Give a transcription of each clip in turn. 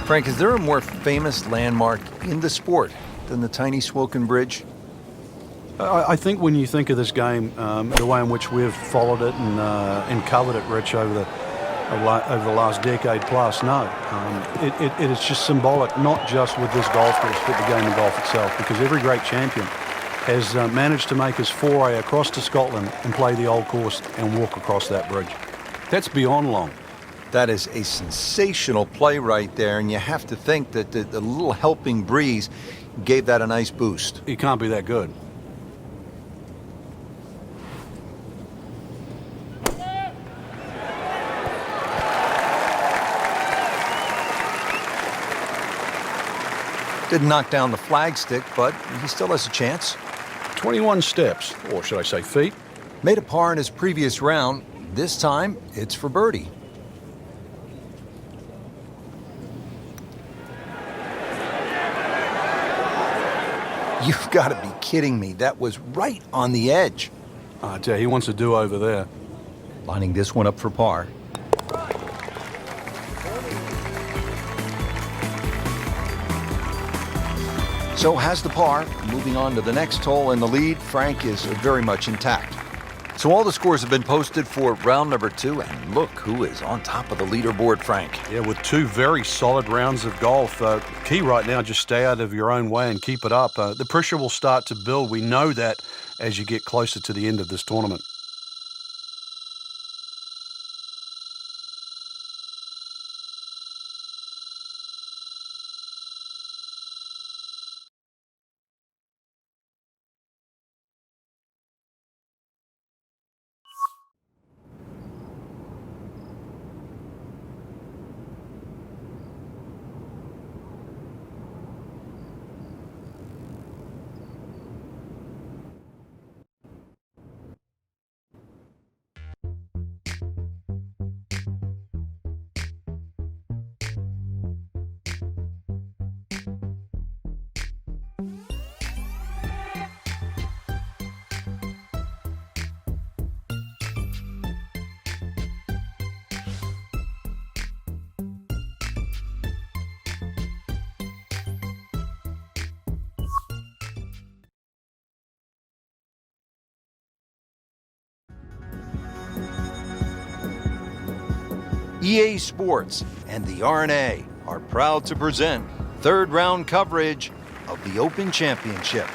Frank, is there a more famous landmark in the sport than the tiny Swilcan Bridge? I think when you think of this game, the way in which we've followed it and covered it, Rich, over the last decade plus, no. It is just symbolic, not just with this golf course, but the game of golf itself, because every great champion has managed to make his foray across to Scotland and play the old course and walk across that bridge. That's beyond long. That is a sensational play right there, and you have to think that the little helping breeze gave that a nice boost. It can't be that good. Didn't knock down the flagstick, but he still has a chance. 21 steps, or should I say feet. Made a par in his previous round. This time, it's for birdie. You've got to be kidding me. That was right on the edge. I tell you, he wants to do over there. Lining this one up for par. So has the par. Moving on to the next hole, and the lead, Frank, is very much intact. So all the scores have been posted for round number 2, and look who is on top of the leaderboard, Frank. Yeah, with 2 very solid rounds of golf. Key right now, just stay out of your own way and keep it up. The pressure will start to build. We know that as you get closer to the end of this tournament. EA Sports and the R&A are proud to present third round coverage of the Open Championship.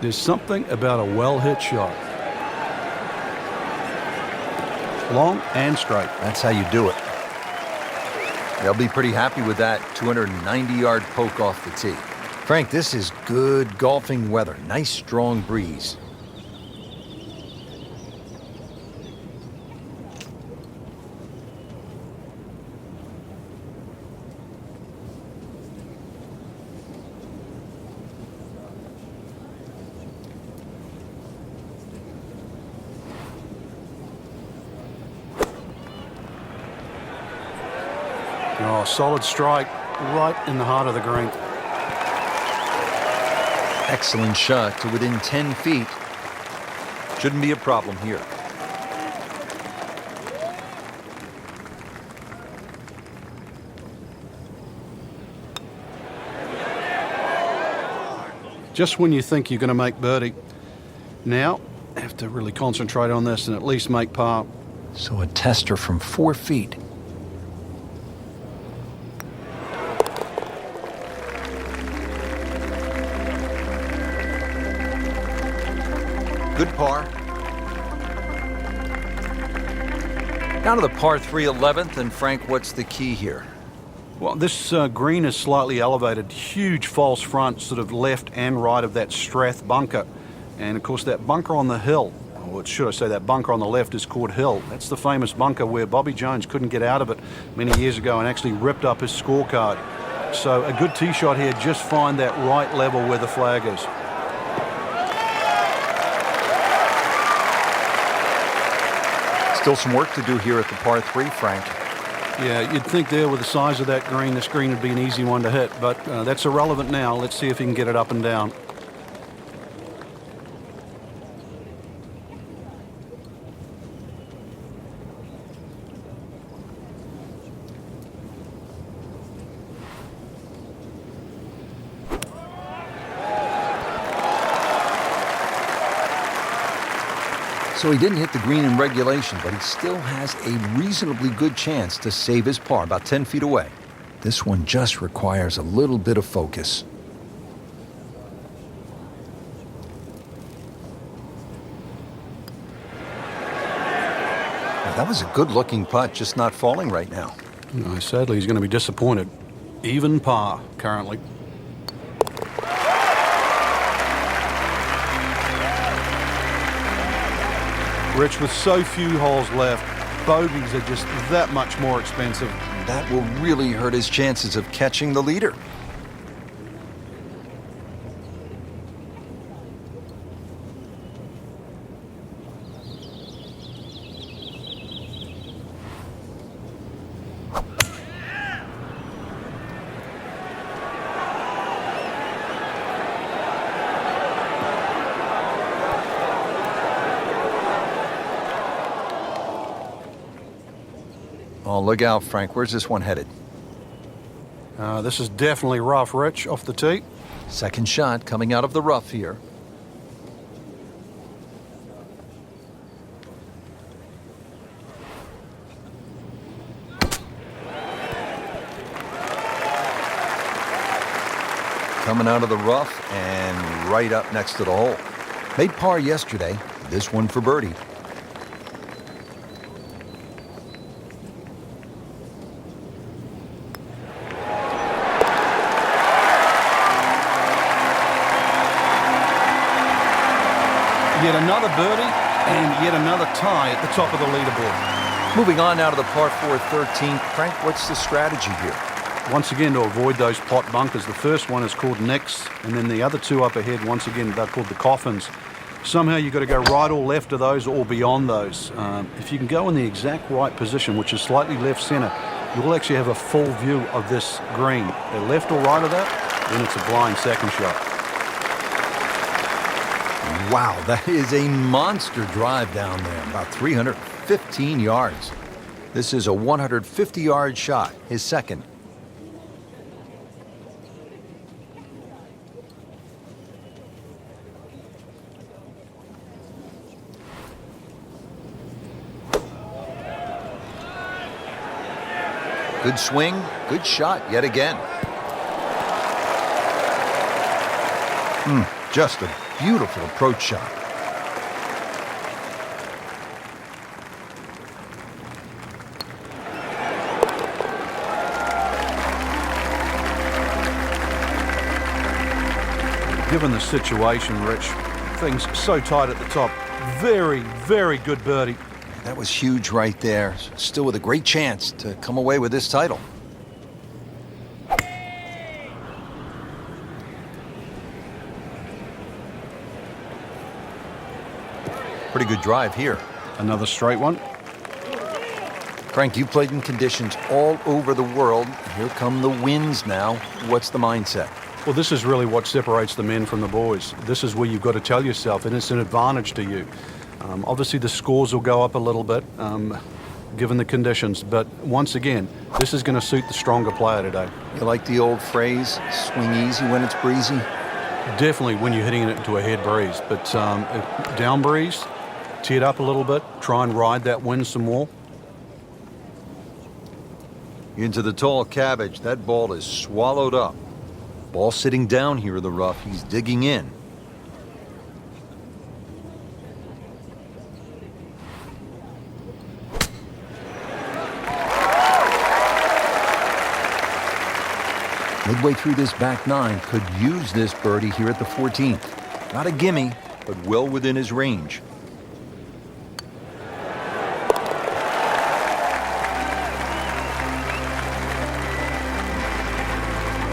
There's something about a well-hit shot. Long and straight. That's how you do it. They'll be pretty happy with that 290-yard poke off the tee. Frank, this is good golfing weather. Nice, strong breeze. Oh, solid strike right in the heart of the green. Excellent shot to within 10 feet. Shouldn't be a problem here. Just when you think you're going to make birdie, now have to really concentrate on this and at least make par. So a tester from 4 feet. Good par. Down to the par 3 11th, and Frank, what's the key here? Well, this green is slightly elevated. Huge false front, sort of left and right of that Strath bunker. And, of course, that bunker on the hill, or should I say that bunker on the left is called Hill. That's the famous bunker where Bobby Jones couldn't get out of it many years ago and actually ripped up his scorecard. So a good tee shot here, just find that right level where the flag is. Still some work to do here at the par 3, Frank. Yeah, you'd think there with the size of that green, this green would be an easy one to hit, but that's irrelevant now. Let's see if he can get it up and down. So he didn't hit the green in regulation, but he still has a reasonably good chance to save his par, about 10 feet away. This one just requires a little bit of focus. Well, that was a good-looking putt, just not falling right now. No, sadly, he's going to be disappointed. Even par currently. Rich, with so few holes left, bogeys are just that much more expensive. That will really hurt his chances of catching the leader. Oh, look out, Frank. Where's this one headed? This is definitely rough, Rich, off the tee. Second shot coming out of the rough here. Coming out of the rough and right up next to the hole. Made par yesterday. This one for birdie. Yet another birdie and yet another tie at the top of the leaderboard. Moving on now to the par 4 13th. Frank, what's the strategy here? Once again, to avoid those pot bunkers, the first one is called nicks, and then the other two up ahead, once again, they're called the coffins. Somehow you've got to go right or left of those or beyond those. If you can go in the exact right position, which is slightly left center, you'll actually have a full view of this green. The left or right of that, then it's a blind second shot. Wow, that is a monster drive down there, about 315 yards. This is a 150-yard shot, his second. Good swing, good shot yet again. Just a beautiful approach shot. Given the situation, Rich, things so tight at the top. Very, very good birdie. That was huge right there. Still with a great chance to come away with this title. Pretty good drive here. Another straight one. Frank, you played in conditions all over the world. Here come the winds now. What's the mindset? Well, this is really what separates the men from the boys. This is where you've got to tell yourself, and it's an advantage to you. Obviously, the scores will go up a little bit, given the conditions. But once again, this is going to suit the stronger player today. You like the old phrase, swing easy when it's breezy? Definitely when you're hitting it into a head breeze. But down breeze, tee it up a little bit, try and ride that wind some more. Into the tall cabbage. That ball is swallowed up. Ball sitting down here in the rough. He's digging in. Midway through this back nine, could use this birdie here at the 14th. Not a gimme, but well within his range.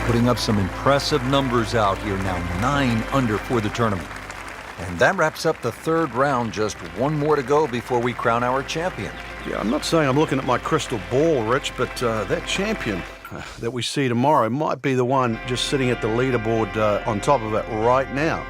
Putting up some impressive numbers out here now, 9 under for the tournament. And that wraps up the third round. Just one more to go before we crown our champion. Yeah, I'm not saying I'm looking at my crystal ball, Rich, but that champion that we see tomorrow might be the one just sitting at the leaderboard on top of it right now.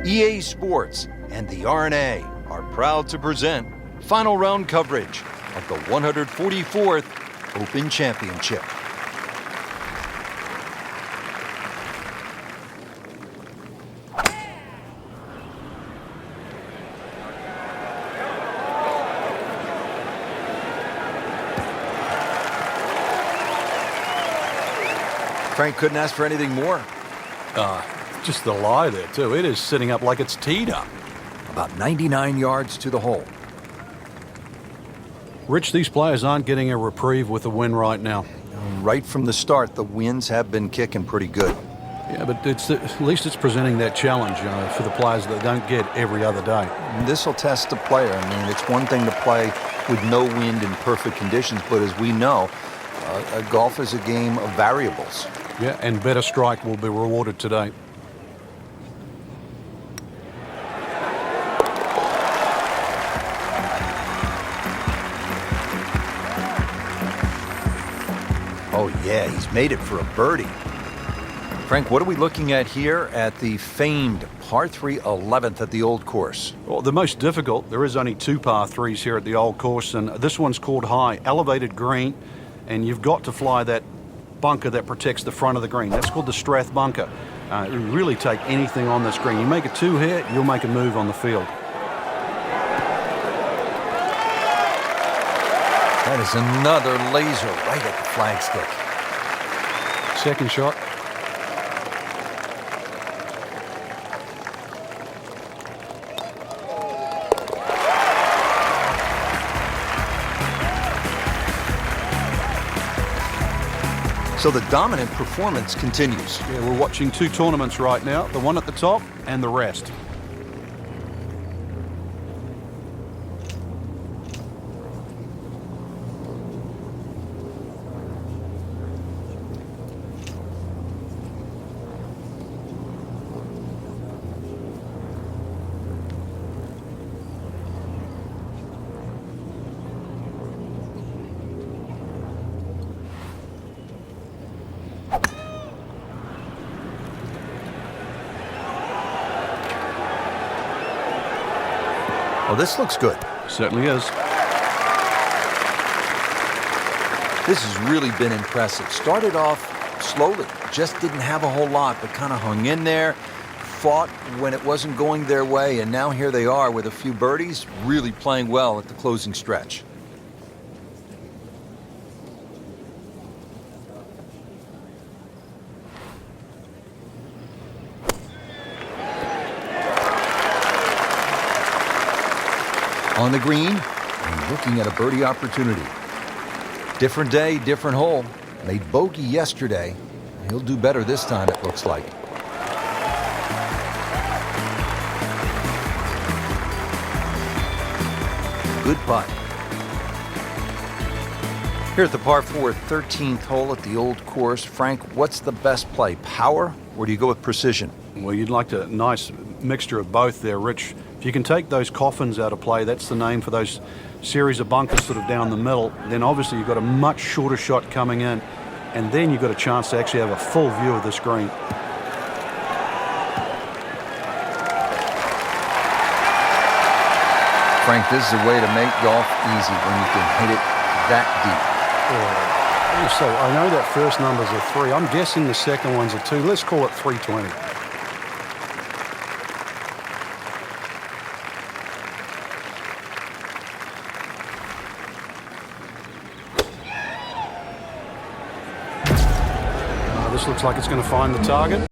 EA Sports and the R&A are proud to present final round coverage of the 144th Open Championship. Frank couldn't ask for anything more. Just the lie there, too. It is sitting up like it's teed up. About 99 yards to the hole. Rich, these players aren't getting a reprieve with the win right now. Right from the start, the winds have been kicking pretty good. Yeah, but at least it's presenting that challenge for the players that don't get every other day. This will test the player. I mean, it's one thing to play with no wind in perfect conditions, but as we know, golf is a game of variables. Yeah, and better strike will be rewarded today. Oh, yeah, he's made it for a birdie. Frank, what are we looking at here at the famed par 3 11th at the Old Course? Well, the most difficult, there is only 2 par 3s here at the Old Course, and this one's called high, elevated green, and you've got to fly that bunker that protects the front of the green. That's called the Strath bunker. You really take anything on this green. You make a 2-hit, you'll make a move on the field. That is another laser right at the flagstick. Second shot. So the dominant performance continues. Yeah, we're watching 2 tournaments right now, the one at the top and the rest. Well, this looks good. Certainly is. This has really been impressive. Started off slowly, just didn't have a whole lot, but kind of hung in there, fought when it wasn't going their way, and now here they are with a few birdies, really playing well at the closing stretch. On the green, and looking at a birdie opportunity. Different day, different hole. Made bogey yesterday. He'll do better this time, it looks like. Good putt. Here at the par 4 13th hole at the Old Course, Frank, what's the best play, power, or do you go with precision? Well, you'd like a nice mixture of both there, Rich. If you can take those coffins out of play, that's the name for those series of bunkers sort of down the middle, then obviously you've got a much shorter shot coming in, and then you've got a chance to actually have a full view of this green. Frank, this is a way to make golf easy when you can hit it that deep. So I know that first number's a 3. I'm guessing the second one's a 2. Let's call it 320. looks like it's going to find the target.